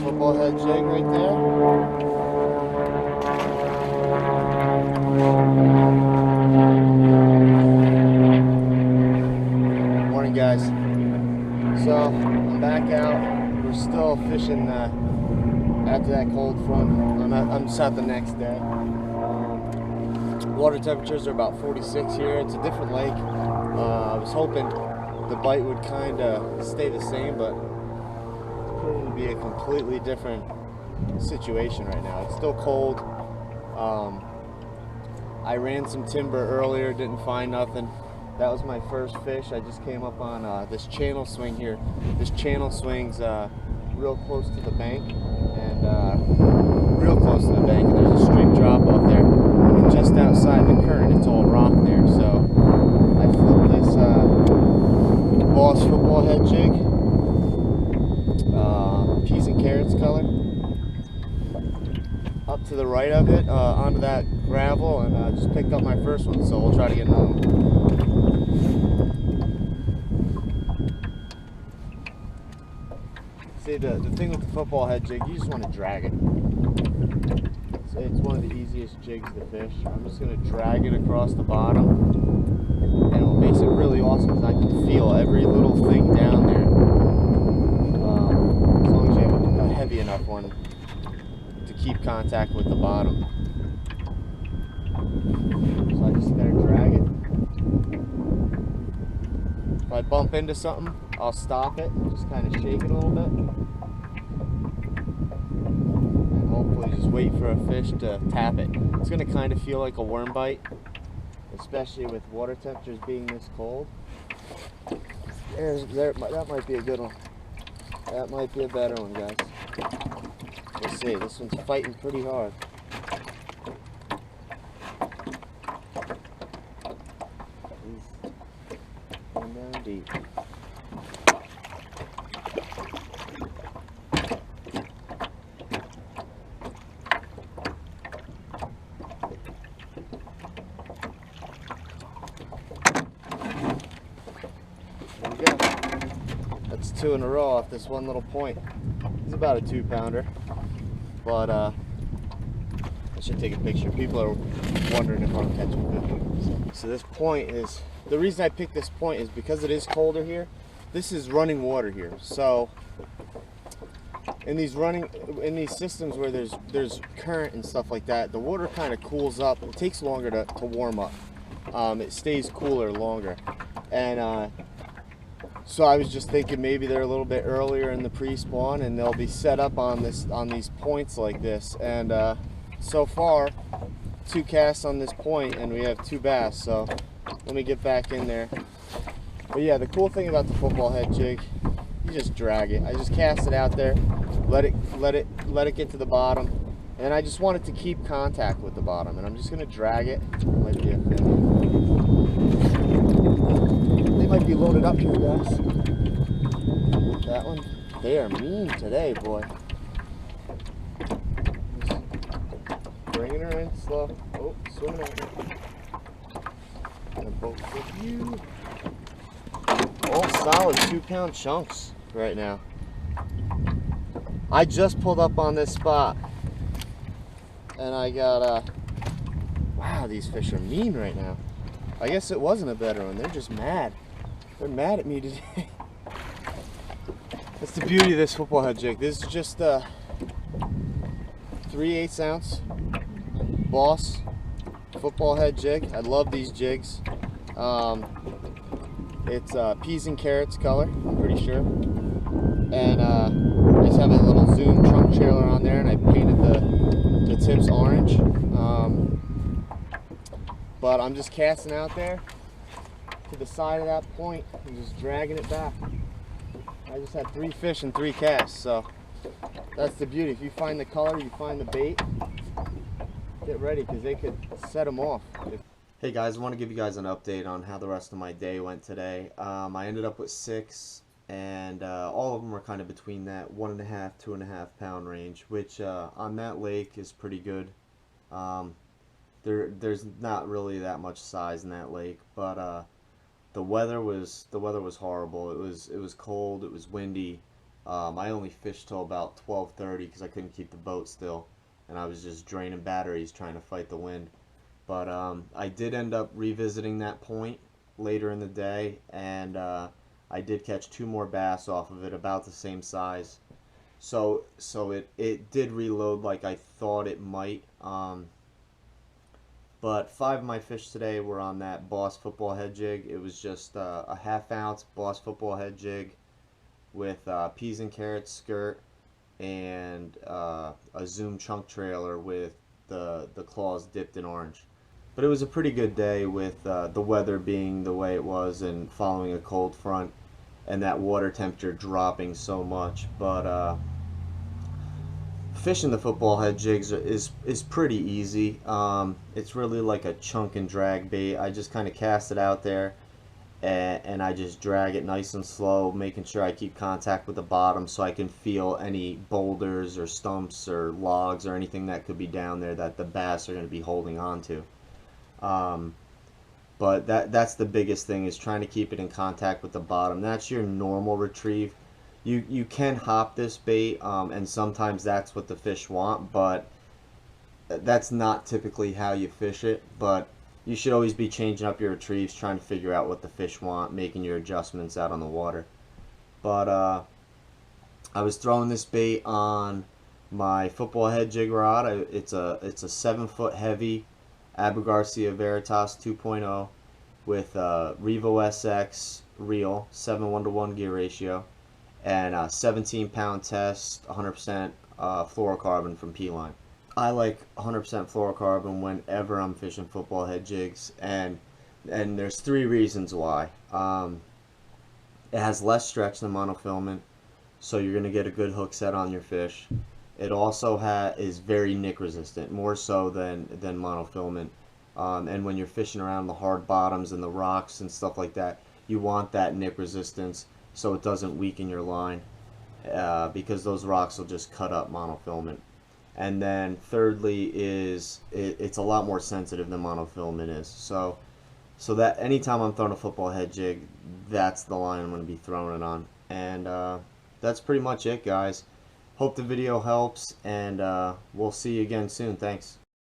football head jig right there. Morning, guys. So I'm back out. We're still fishing after that cold front. I'm just out the next day. Water temperatures are about 46 here. It's a different lake. I was hoping the bite would kind of stay the same, but it's proving to be a completely different situation right now. It's still cold. I ran some timber earlier, didn't find nothing. That was my first fish. I just came up on this channel swing here. This channel swings real close to the bank, and real close to the bank, and there's a steep drop off there. And just outside the current, it's all rock there. So I flipped this Boss football head jig, peas and carrots color, up to the right of it, onto that gravel, and just picked up my first one. So we'll try to get another one. See, the thing with the football head jig, you just want to drag it. It's one of the easiest jigs to fish. I'm just going to drag it across the bottom, and what makes it really awesome is I can feel every little thing down there. As long as you have a heavy enough one to keep contact with the bottom. So I just gotta drag it. If I bump into something, I'll stop it and just kind of shake it a little bit. And hopefully just wait for a fish to tap it. It's gonna kind of feel like a worm bite, especially with water temperatures being this cold. That might be a good one. That might be a better one, guys. We'll see. This one's fighting pretty hard. He's going down deep. There we go. That's 2 in a row off this one little point. He's about a 2-pounder, but I should take a picture. People are wondering if I'm catching fish. So this point is, the reason I picked this point is because it is colder here. This is running water here. So in these systems where there's current and stuff like that, the water kind of cools up. It takes longer to warm up. It stays cooler longer, and so I was just thinking maybe they're a little bit earlier in the pre-spawn, and they'll be set up on these points like this. And so far, 2 casts on this point, and we have 2 bass. So let me get back in there. But yeah, the cool thing about the football head jig, you just drag it. I just cast it out there, let it get to the bottom, and I just want it to keep contact with the bottom. And I'm just gonna drag it. Might be a fin. They might be loaded up here, guys. That one, they are mean today, boy. Just bringing her in slow. Oh, swimming out there. Gonna boat with you. All solid 2-pound chunks right now. I just pulled up on this spot, and I got wow, these fish are mean right now. I guess it wasn't a better one. They're just mad. They're mad at me today. That's the beauty of this football head jig. This is just a 3/8 ounce Boss football head jig. I love these jigs. It's peas and carrots color, I'm pretty sure. And I just have a little Zoom trunk trailer on there, and I painted the tips orange. But I'm just casting out there to the side of that point and just dragging it back. I just had 3 fish and 3 casts, so that's the beauty. If you find the color, you find the bait, get ready, because they could set them off. Hey guys, I want to give you guys an update on how the rest of my day went today. I ended up with 6, and all of them were kind of between that 1.5, 2.5 pound range, which on that lake is pretty good. There's not really that much size in that lake, but the weather was horrible. It was cold, it was windy, I only fished till about 12:30 because I couldn't keep the boat still, and I was just draining batteries trying to fight the wind. But I did end up revisiting that point later in the day, and I did catch two more bass off of it, about the same size. So it did reload like I thought it might. But five of my fish today were on that Boss football head jig. It was just a half-ounce Boss football head jig with peas and carrots skirt and a Zoom chunk trailer with the claws dipped in orange. But it was a pretty good day with the weather being the way it was and following a cold front and that water temperature dropping so much. But fishing the football head jigs is pretty easy. It's really like a chunk and drag bait. I just kind of cast it out there and I just drag it nice and slow, making sure I keep contact with the bottom so I can feel any boulders or stumps or logs or anything that could be down there that the bass are going to be holding on to. Um, but that's the biggest thing, is trying to keep it in contact with the bottom. That's your normal retrieve. You can hop this bait, and sometimes that's what the fish want, but that's not typically how you fish it. But you should always be changing up your retrieves, trying to figure out what the fish want, making your adjustments out on the water. But I was throwing this bait on my football head jig rod. It's a 7-foot heavy Abu Garcia Veritas 2.0 with Revo SX reel, 7:1 gear ratio, and a 17-pound test, 100% fluorocarbon from P-Line. I like 100% fluorocarbon whenever I'm fishing football head jigs, and there's three reasons why. It has less stretch than monofilament, so you're going to get a good hook set on your fish. It also is very nick resistant, more so than monofilament. And when you're fishing around the hard bottoms and the rocks and stuff like that, you want that nick resistance so it doesn't weaken your line, because those rocks will just cut up monofilament. And then thirdly is it's a lot more sensitive than monofilament is. So that anytime I'm throwing a football head jig, that's the line I'm going to be throwing it on. And that's pretty much it, guys. Hope the video helps, and we'll see you again soon. Thanks.